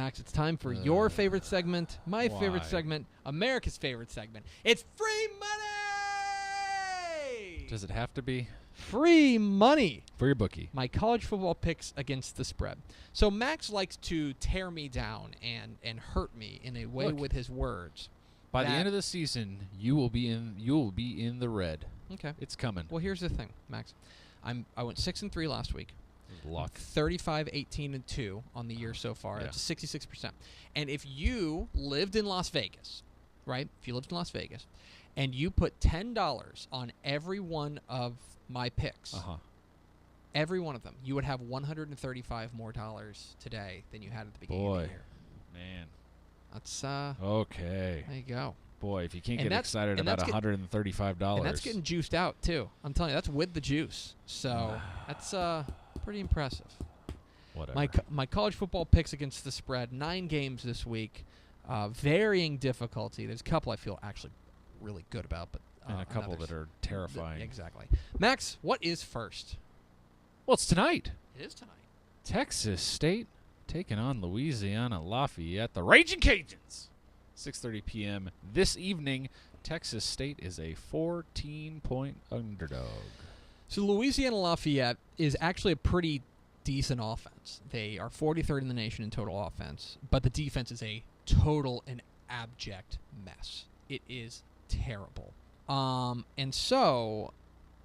Max. It's time for your favorite segment, my favorite segment, America's favorite segment. It's free money! Does it have to be? Free money! For your bookie. My college football picks against the spread. So Max likes to tear me down and hurt me in a way with his words. By the end of the season, you will be in the red. Okay. It's coming. Well, here's the thing, Max. I went 6-3 last week. Luck. 35-18-2 on the year so far. That's 66%. And if you lived in Las Vegas, right? If you lived in Las Vegas, and you put $10 on every one of my picks, every one of them, you would have $135 more today than you had at the beginning of the year. Man. That's okay. There you go. Boy, if you can't get excited about $135. And that's getting juiced out, too. I'm telling you, that's with the juice. So that's pretty impressive. Whatever. My college football picks against the spread, 9 games this week, varying difficulty. There's a couple I feel actually really good about, but and a couple that are terrifying. Exactly. Max, what is first? Well, it's tonight. It is tonight. Texas State taking on Louisiana Lafayette, the Raging Cajuns. 6:30 p.m. this evening. Texas State is a 14-point underdog. So Louisiana Lafayette is actually a pretty decent offense. They are 43rd in the nation in total offense, but the defense is a total and abject mess. It is terrible. And so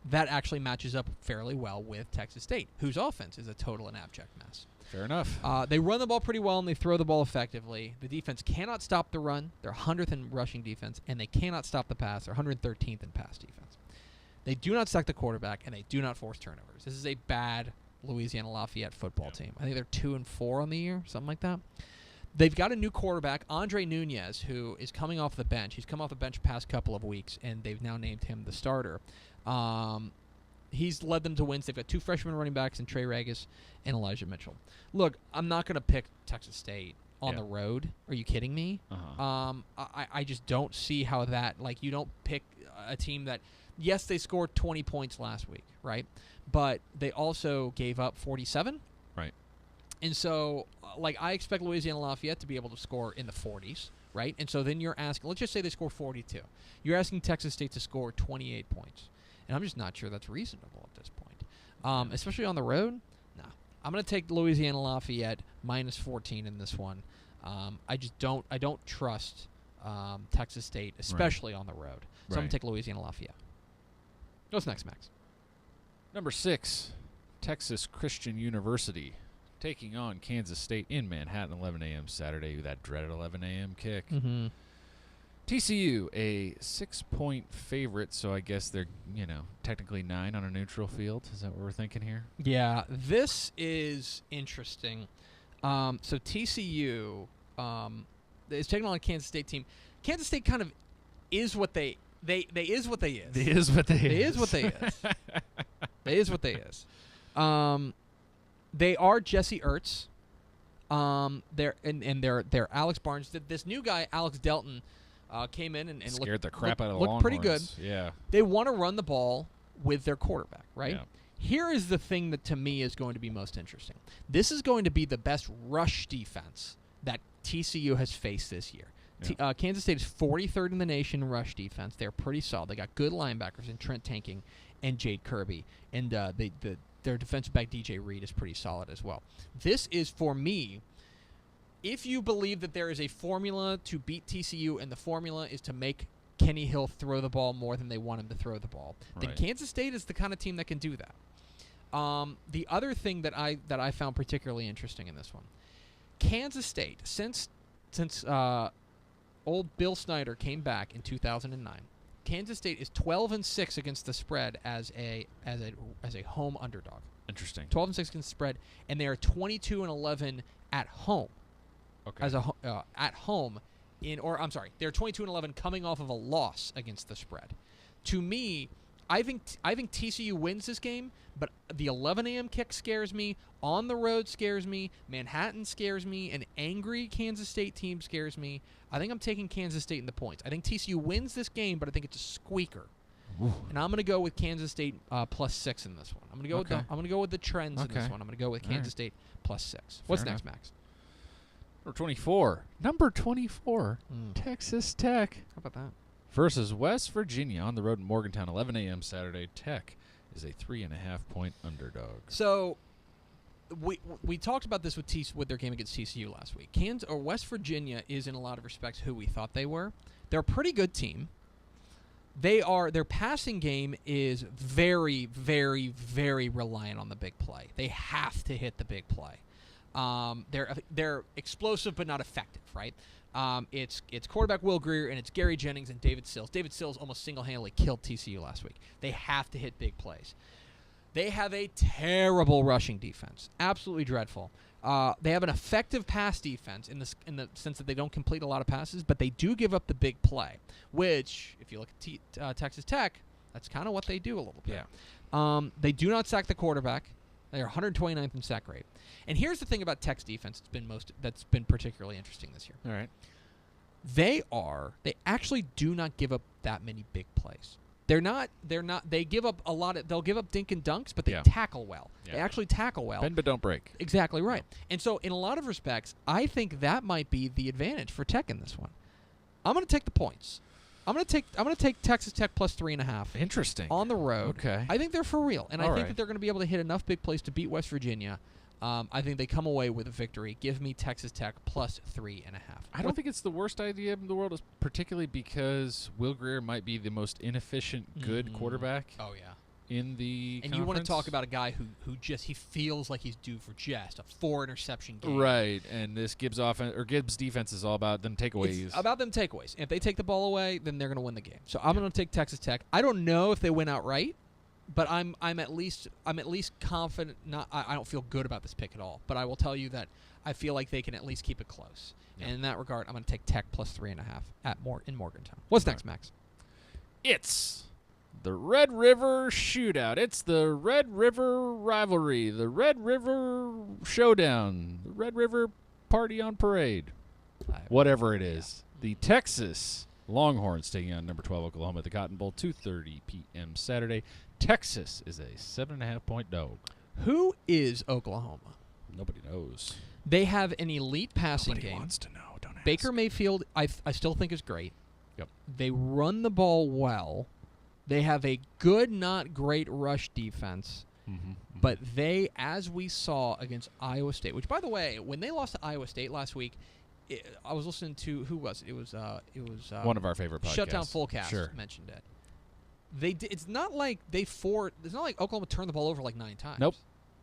that actually matches up fairly well with Texas State, whose offense is a total and abject mess. Fair enough. They run the ball pretty well, and they throw the ball effectively. The defense cannot stop the run. They're 100th in rushing defense, and they cannot stop the pass. They're 113th in pass defense. They do not sack the quarterback, and they do not force turnovers. This is a bad Louisiana Lafayette football team. I think they're 2-4 on the year, something like that. They've got a new quarterback, Andre Nunez, who is coming off the bench. He's come off the bench the past couple of weeks, and they've now named him the starter. He's led them to wins. They've got 2 freshman running backs in Trey Regis and Elijah Mitchell. Look, I'm not going to pick Texas State on the road. Are you kidding me? I just don't see how that, you don't pick a team that, yes, they scored 20 points last week, right? But they also gave up 47. Right. And so, I expect Louisiana Lafayette to be able to score in the 40s, right? And so then you're asking, let's just say they score 42. You're asking Texas State to score 28 points. And I'm just not sure that's reasonable at this point. Especially on the road, no. I'm going to take Louisiana Lafayette -14 in this one. I don't trust Texas State, especially on the road. So I'm going to take Louisiana Lafayette. What's next, Max? Number 6, Texas Christian University taking on Kansas State in Manhattan, 11 a.m. Saturday, that dreaded 11 a.m. kick. Mm-hmm. TCU, a 6-point favorite, so I guess they're, technically 9 on a neutral field. Is that what we're thinking here? Yeah, this is interesting. So TCU is taking on a Kansas State team. Kansas State kind of is what they is what they is. They is what they They is. is what they is. They is what they is. They are Jesse Ertz. They're Alex Barnes. This new guy, Alex Delton, came in and scared the crap out of the looked pretty good. Longhorns. Yeah. They want to run the ball with their quarterback, right? Yeah. Here is the thing that to me is going to be most interesting. This is going to be the best rush defense that TCU has faced this year. Yeah. Kansas State is 43rd in the nation in rush defense. They're pretty solid. They got good linebackers in Trent Tanking and Jade Kirby, and their defensive back DJ Reed is pretty solid as well. This is, for me, if you believe that there is a formula to beat TCU and the formula is to make Kenny Hill throw the ball more than they want him to throw the ball, then Kansas State is the kind of team that can do that. The other thing that I found particularly interesting in this one, Kansas State, since old Bill Snyder came back in 2009, Kansas State is 12-6 against the spread as a home underdog. Interesting. 12-6 against the spread, and they are 22-11 at home. Okay. At home they're 22-11 coming off of a loss against the spread. To me, I think TCU wins this game, but the 11 a.m. kick scares me. On the road scares me. Manhattan scares me. An angry Kansas State team scares me. I think I'm taking Kansas State in the points. I think TCU wins this game, but I think it's a squeaker. Ooh. And I'm going to go with Kansas State +6 in this one. I'm going to go with the trends in this one. I'm going to go with Kansas State +6. What's next, Max? Number 24. Number 24. Mm. Texas Tech How about that? versus West Virginia on the road in Morgantown, 11 a.m. Saturday. Tech is a 3.5-point underdog. So we talked about this with their game against TCU last week. West Virginia is in a lot of respects who we thought they were. They're a pretty good team. Their passing game is very, very, very reliant on the big play. They have to hit the big play. They're explosive but not effective, right? It's quarterback Will Grier and it's Gary Jennings and David Sills. David Sills almost single-handedly killed TCU last week. They have to hit big plays. They have a terrible rushing defense, absolutely dreadful. They have an effective pass defense in the sense that they don't complete a lot of passes, but they do give up the big play, which, if you look at Texas Tech, that's kind of what they do a little bit. Yeah. They do not sack the quarterback. They're 129th in sack rate. And here's the thing about Tech's defense that's been particularly interesting this year. All right. They actually do not give up that many big plays. They give up they'll give up dink and dunks, but they tackle well. Yeah. They actually tackle well. Bend but don't break. Exactly right. And so in a lot of respects, I think that might be the advantage for Tech in this one. I'm going to take the points. I'm going to take Texas Tech plus 3.5. Interesting. On the road. Okay. I think they're for real, and I think right. that they're going to be able to hit enough big plays to beat West Virginia. I think they come away with a victory. Give me Texas Tech plus 3.5. I don't think it's the worst idea in the world, particularly because Will Grier might be the most inefficient good quarterback. Oh yeah. In the and conference. You want to talk about a guy who just he feels like he's due for just a 4-interception game. Right, and this Gibbs defense is all about them takeaways. It's about them takeaways. If they take the ball away, then they're going to win the game. So I'm going to take Texas Tech. I don't know if they win outright, but I'm at least confident. I don't feel good about this pick at all, but I will tell you that I feel like they can at least keep it close. Yeah. And in that regard, I'm going to take Tech plus 3.5 in Morgantown. What's next, Max? It's the Red River Shootout. It's the Red River Rivalry, the Red River Showdown, the Red River Party on Parade, whatever it is. The Texas Longhorns taking on number 12 Oklahoma at the Cotton Bowl, 2:30 p.m. Saturday. Texas is a 7.5-point dog. Who is Oklahoma? Nobody knows. They have an elite passing Nobody game. wants to know. Don't ask. Baker Mayfield, I still think is great. Yep. They run the ball well. They have a good, not great rush defense. But they, as we saw against Iowa State, which, by the way, when they lost to Iowa State last week, I was listening to, who was it? It was one of our favorite podcasts. Shutdown Fullcast Sure. mentioned it. It's not like it's not like Oklahoma turned the ball over like 9 times. Nope.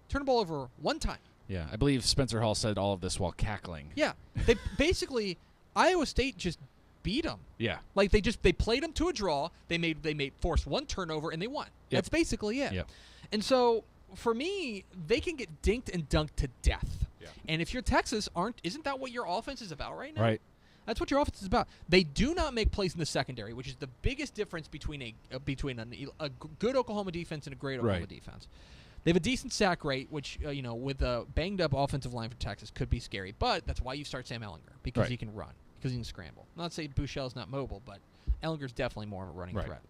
Turned the ball over 1 time. Yeah, I believe Spencer Hall said all of this while cackling. Yeah. They basically, Iowa State just beat them. Yeah. Like they played them to a draw. They forced 1 turnover and they won. Yep. That's basically it. Yep. And so for me, they can get dinked and dunked to death. Yeah. And if you're Texas, isn't that what your offense is about right now? Right. That's what your offense is about. They do not make plays in the secondary, which is the biggest difference between a good Oklahoma defense and a great Oklahoma defense. They have a decent sack rate, which with a banged up offensive line for Texas could be scary. But that's why you start Sam Ehlinger, because he can run, because he can scramble. I'm not saying Bouchel's not mobile, but Ehlinger's definitely more of a running threat.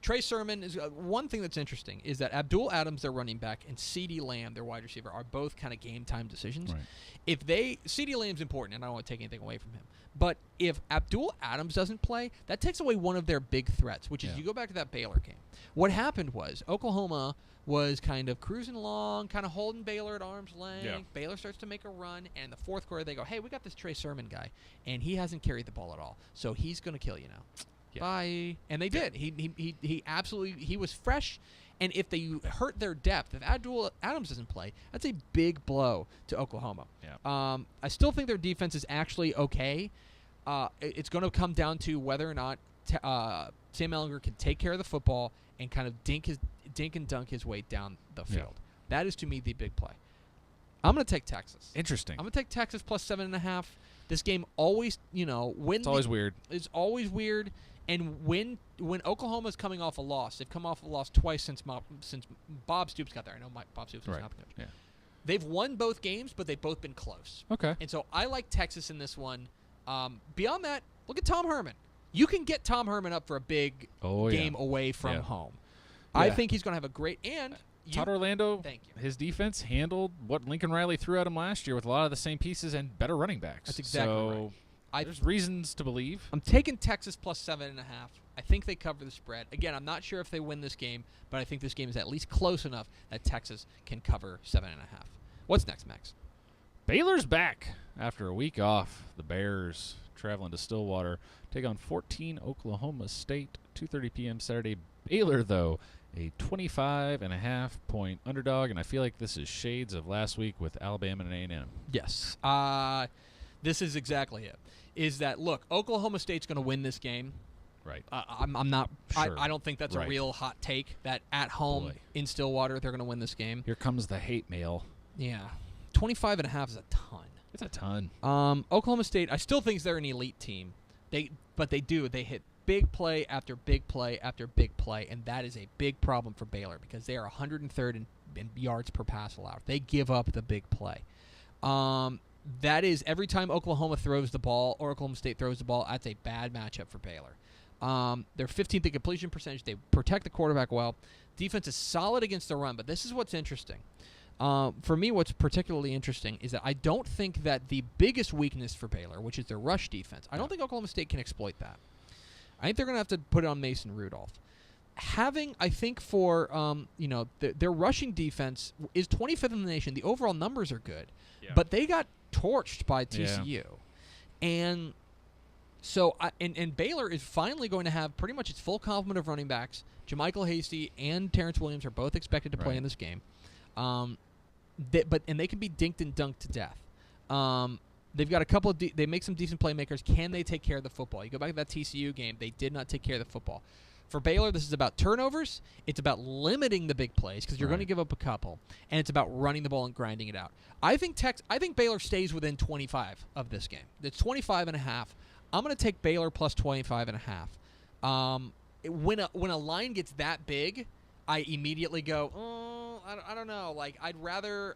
Trey Sermon is one thing that's interesting is that Abdul Adams, their running back, and CeeDee Lamb, their wide receiver, are both kind of game time decisions. Right. CeeDee Lamb's important, and I don't want to take anything away from him. But if Abdul Adams doesn't play, that takes away one of their big threats, which is you go back to that Baylor game. What happened was Oklahoma was kind of cruising along, kind of holding Baylor at arm's length. Yeah. Baylor starts to make a run, and in the 4th quarter they go, hey, we got this Trey Sermon guy, and he hasn't carried the ball at all, so he's going to kill you now. Yeah. Bye. And they did. He absolutely, he was fresh. And if they hurt their depth, if Abdul Adams doesn't play, that's a big blow to Oklahoma. Yeah. I still think their defense is actually okay. It's going to come down to whether or not Sam Ehlinger can take care of the football and kind of dink and dunk his way down the field. That is, to me, the big play. I'm going to take Texas. Interesting. I'm going to take Texas plus 7.5. This game always, it's always weird. It's always weird. And when Oklahoma's coming off a loss, they've come off a loss twice since Bob Stoops got there. I know Bob Stoops is not the coach. Yeah. They've won both games, but they've both been close. Okay. And so I like Texas in this one. Beyond that, look at Tom Herman. You can get Tom Herman up for a big game away from home. I think he's going to have a great – and Todd Orlando, Thank you. his defense handled what Lincoln Riley threw at him last year with a lot of the same pieces and better running backs. That's exactly so right. There's reasons to believe. I'm taking Texas plus 7.5. I think they cover the spread. Again, I'm not sure if they win this game, but I think this game is at least close enough that Texas can cover 7.5. What's next, Max? Baylor's back after a week off. The Bears traveling to Stillwater take on 14 Oklahoma State. 2:30 p.m. Saturday. Baylor, though, a 25.5-point underdog, and I feel like this is shades of last week with Alabama and A&M. Yes. This is exactly it. Is that, look, Oklahoma State's going to win this game. Right. I'm not. Sure. I don't think that's a real hot take that at home in Stillwater they're going to win this game. Here comes the hate mail. Yeah. 25.5 is a ton. It's a ton. Oklahoma State, I still think they're an elite team. They hit big play after big play after big play, and that is a big problem for Baylor because they are 103rd in yards per pass allowed. They give up the big play. That is every time Oklahoma throws the ball or Oklahoma State throws the ball, that's a bad matchup for Baylor. They're 15th in completion percentage. They protect the quarterback well. Defense is solid against the run, but this is what's interesting. For me, what's particularly interesting is that I don't think that the biggest weakness for Baylor, which is their rush defense, I don't think Oklahoma State can exploit that. I think they're going to have to put it on Mason Rudolph. I think for their rushing defense is 25th in the nation. The overall numbers are good, but they got torched by TCU, and so and Baylor is finally going to have pretty much its full complement of running backs. JaMychal Hasty and Terrence Williams are both expected to play in this game. They can be dinked and dunked to death. They've got a couple of they make some decent playmakers. Can they take care of the football? You go back to that TCU game, they did not take care of the football. For Baylor, this is about turnovers. It's about limiting the big plays because you're going to give up a couple, and it's about running the ball and grinding it out. I think Baylor stays within 25 of this game. It's 25.5. I'm going to take Baylor plus 25.5. When a line gets that big, I immediately go, I don't know. Like I'd rather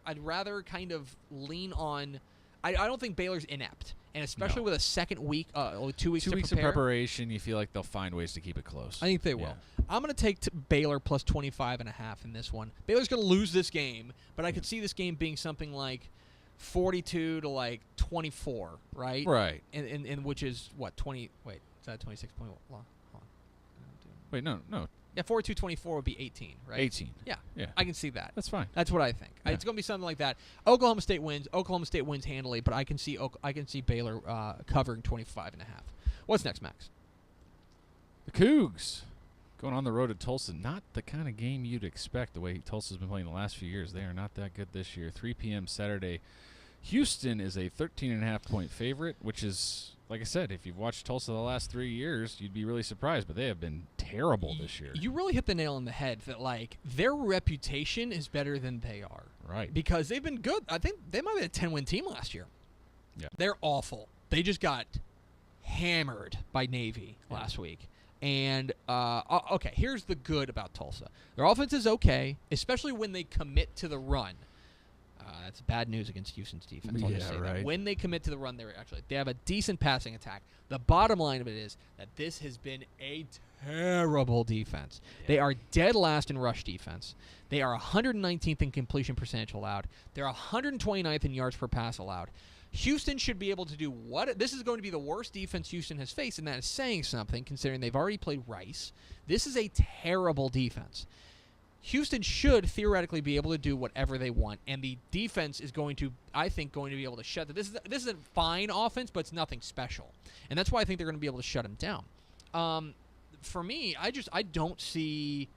kind of lean on. I don't think Baylor's inept, and especially with a second week, 2 weeks. 2 weeks of preparation, you feel like they'll find ways to keep it close. I think they will. I'm going to take Baylor plus 25.5 in this one. Baylor's going to lose this game, but I could see this game being something like 42 to like 24, right? Right. And which is what 20? Wait, is that 26 point? Hold on. Wait, no. Yeah, 42-24 would be 18, right? 18. Yeah. I can see that. That's fine. That's what I think. Yeah. It's going to be something like that. Oklahoma State wins. Oklahoma State wins handily, but I can see Baylor covering 25.5. What's next, Max? The Cougs going on the road to Tulsa. Not the kind of game you'd expect the way Tulsa's been playing the last few years. They are not that good this year. 3 p.m. Saturday. Houston is a 13.5-point favorite, which is, like I said, if you've watched Tulsa the last 3 years, you'd be really surprised, but they have been terrible this year. You really hit the nail on the head that, like, their reputation is better than they are. Right. Because they've been good. I think they might have been a 10-win team last year. Yeah. They're awful. They just got hammered by Navy last week. And, okay, here's the good about Tulsa. Their offense is okay, especially when they commit to the run. That's bad news against Houston's defense. I'll just say that. When they commit to the run, they have a decent passing attack. The bottom line of it is that this has been a terrible defense. Yeah. They are dead last in rush defense. They are 119th in completion percentage allowed. They're 129th in yards per pass allowed. Houston should be able to do what? This is going to be the worst defense Houston has faced, and that is saying something considering they've already played Rice. This is a terrible defense. Houston should theoretically be able to do whatever they want, and the defense is going to be able to shut that. This is a fine offense, but it's nothing special, and that's why I think they're going to be able to shut him down. For me, I don't see.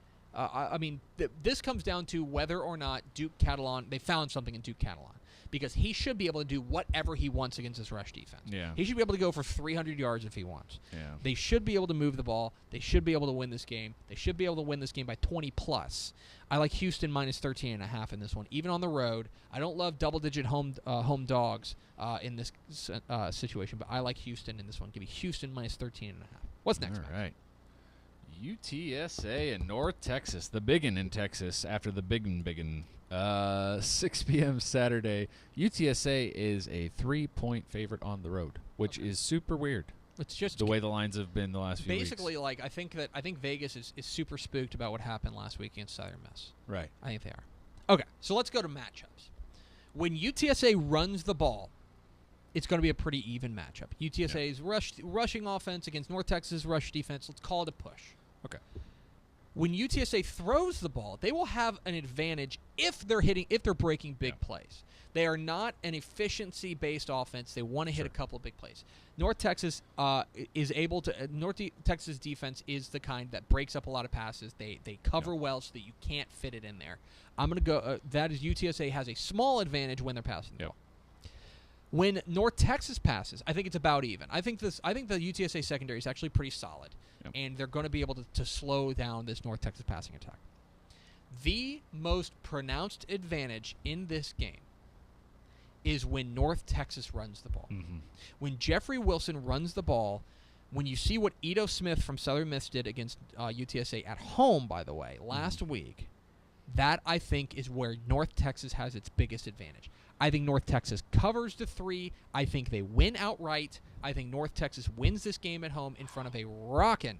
This comes down to whether or not Duke Catalan. They found something in Duke Catalan because he should be able to do whatever he wants against this rush defense. Yeah. He should be able to go for 300 yards if he wants. Yeah. They should be able to move the ball. They should be able to win this game. They should be able to win this game by 20+. I like Houston minus 13.5 in this one, even on the road. I don't love double-digit home dogs in this situation, but I like Houston in this one. Give me Houston minus 13.5. What's next? All right. UTSA in North Texas, the biggin in Texas after the biggin. 6 p.m. Saturday. UTSA is a 3-point favorite on the road, which is super weird. It's just the way the lines have been the last few basically weeks. I think Vegas is super spooked about what happened last week against Southern Miss. Right. I think they are. Okay, so let's go to matchups. When UTSA runs the ball, it's going to be a pretty even matchup. UTSA's rushing offense against North Texas rush defense. Let's call it a push. Okay. When UTSA throws the ball, they will have an advantage if they're breaking big plays. They are not an efficiency-based offense. They want to hit a couple of big plays. North Texas is able to. Texas defense is the kind that breaks up a lot of passes. They cover well so that you can't fit it in there. I'm going to go. That is UTSA has a small advantage when they're passing the ball. When North Texas passes, I think it's about even. I think the UTSA secondary is actually pretty solid, and they're going to be able to slow down this North Texas passing attack. The most pronounced advantage in this game is when North Texas runs the ball. Mm-hmm. When Jeffrey Wilson runs the ball, when you see what Ito Smith from Southern Miss did against UTSA at home, by the way, last week, that I think is where North Texas has its biggest advantage. I think North Texas covers the 3. I think they win outright. I think North Texas wins this game at home in front of a rockin'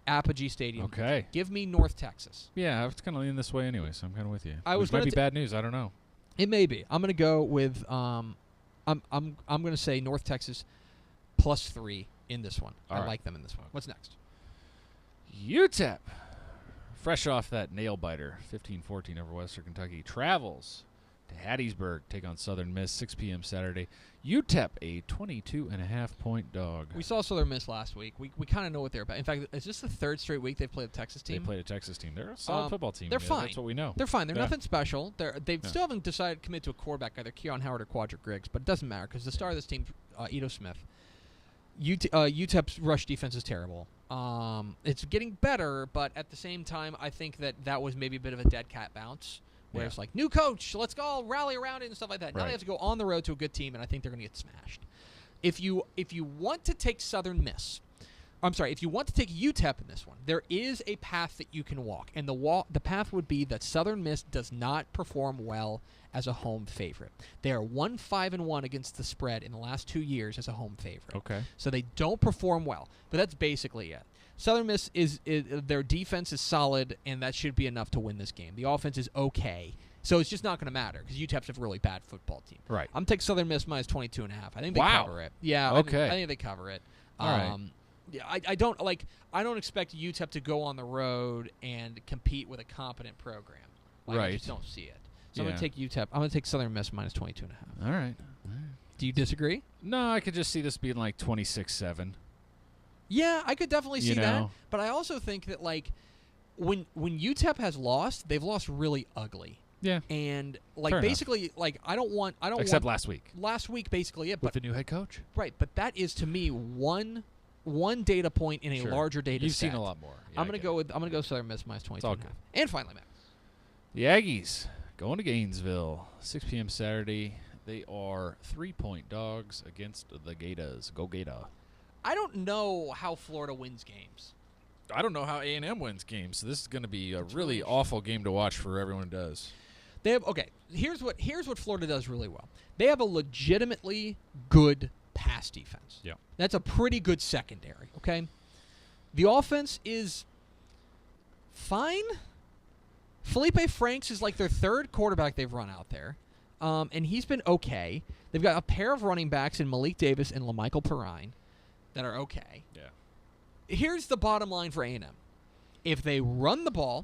Apogee Stadium. Okay. Give me North Texas. Yeah, I was kind of leaning this way anyway, so I'm kind of with you. Which might be bad news. I don't know. It may be. I'm going to go with I'm going to say North Texas +3 in this one. I like them in this one. What's next? UTEP, fresh off that nail biter, 15-14 over Western Kentucky, travels to Hattiesburg, take on Southern Miss, 6 p.m. Saturday. UTEP, a 22.5-point dog. We saw Southern Miss last week. We kind of know what they're about. In fact, is this the 3rd straight week they've played a Texas team? They played a Texas team. They're a solid football team. They're fine. That's what we know. They're fine. They're nothing special. They still haven't decided to commit to a quarterback, either Keon Howard or Quadric Griggs, but it doesn't matter because the star of this team, Ito Smith. UTEP's rush defense is terrible. It's getting better, but at the same time, I think that was maybe a bit of a dead cat bounce. Where it's like, new coach, let's go all rally around it and stuff like that. Now they have to go on the road to a good team, and I think they're going to get smashed. If you want to take Southern Miss, if you want to take UTEP in this one, there is a path that you can walk, and the path would be that Southern Miss does not perform well as a home favorite. They are 1-5-1 against the spread in the last 2 years as a home favorite. Okay. So they don't perform well, but that's basically it. Southern Miss is their defense is solid, and that should be enough to win this game. The offense is okay, so it's just not going to matter because UTEP's a really bad football team. Right. I'm taking Southern Miss -22.5. I think they cover it. Yeah. Okay. I think they cover it. All right. Yeah, I don't expect UTEP to go on the road and compete with a competent program. I just don't see it. So I'm going to take UTEP. I'm going to take Southern Miss -22.5. All right. Do you disagree? No, I could just see this being like 26-7. Yeah, I could definitely see that. But I also think that when UTEP has lost, they've lost really ugly. Yeah. And Fair basically enough. I don't want except last week. Last week basically it, with the new head coach. Right, but that is to me one data point in a larger data You've set. seen a lot more. Yeah, I'm going to go Southern Miss -22.5. And finally, Matt. The Aggies going to Gainesville, 6 p.m. Saturday. They are 3-point dogs against the Gators. Go Gator. I don't know how Florida wins games. I don't know how A&M wins games, so this is going to be a really awful game to watch for everyone who does. They have here's what Florida does really well. They have a legitimately good pass defense. Yeah. That's a pretty good secondary, okay? The offense is fine. Felipe Franks is like their 3rd quarterback they've run out there. And he's been okay. They've got a pair of running backs in Malik Davis and LaMichael Perrine that are okay. Yeah. Here's the bottom line for A&M. If they run the ball,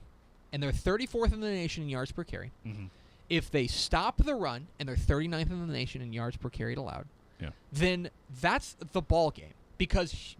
and they're 34th in the nation in yards per carry, if they stop the run, and they're 39th in the nation in yards per carry allowed, then that's the ball game. Because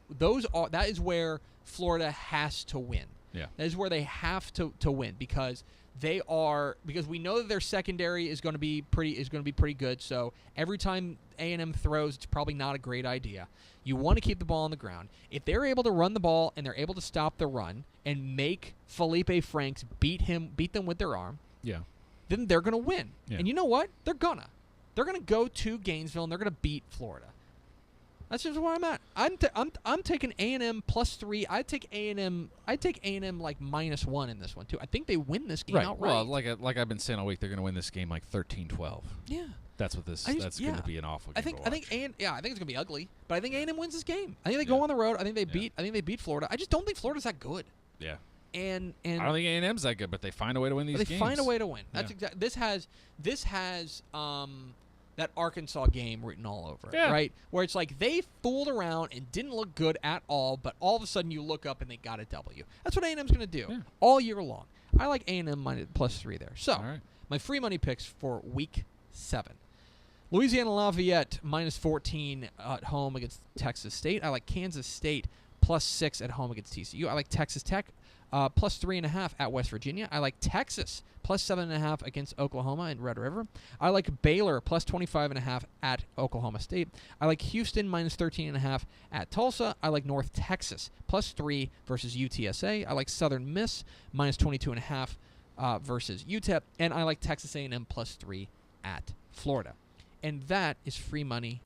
that is where Florida has to win. Yeah. That is where they have to win because we know that their secondary is going to be pretty good. So every time A&M throws, it's probably not a great idea. You want to keep the ball on the ground. If they're able to run the ball and they're able to stop the run and make Felipe Franks beat them with their arm, then they're going to win. Yeah. And you know what? They're going to go to Gainesville and they're going to beat Florida. That's just where I'm at. I'm taking A&M +3. I'd take A&M like -1 in this one too. I think they win this game outright. Well, like I've been saying all week, they're going to win this game like 13-12. Yeah. That's what this. I just- That's yeah. going to be an awful game. I think to watch. I think it's gonna be ugly, but I think A&M wins this game. I think they Yeah. go on the road. I think they Yeah. beat Florida. I just don't think Florida's that good. Yeah. And I don't think A&M's that good, but they find a way to win these they games. find a way to win. That's Yeah. exactly. This has that Arkansas game written all over it, Yeah. right? Where it's like they fooled around and didn't look good at all, but all of a sudden you look up and they got a W. That's what A&M's going to do Yeah. all year long. I like A&M minus +3 there. So All right. my free money picks for Week 7. Louisiana Lafayette -14 at home against Texas State. I like Kansas State +6 at home against TCU. I like Texas Tech +3.5 at West Virginia. I like Texas +7.5 against Oklahoma in Red River. I like Baylor +25.5 at Oklahoma State. I like Houston -13.5 at Tulsa. I like North Texas +3 versus UTSA. I like Southern Miss -22.5 versus UTEP, and I like Texas A&M +3 at Florida. And that is free money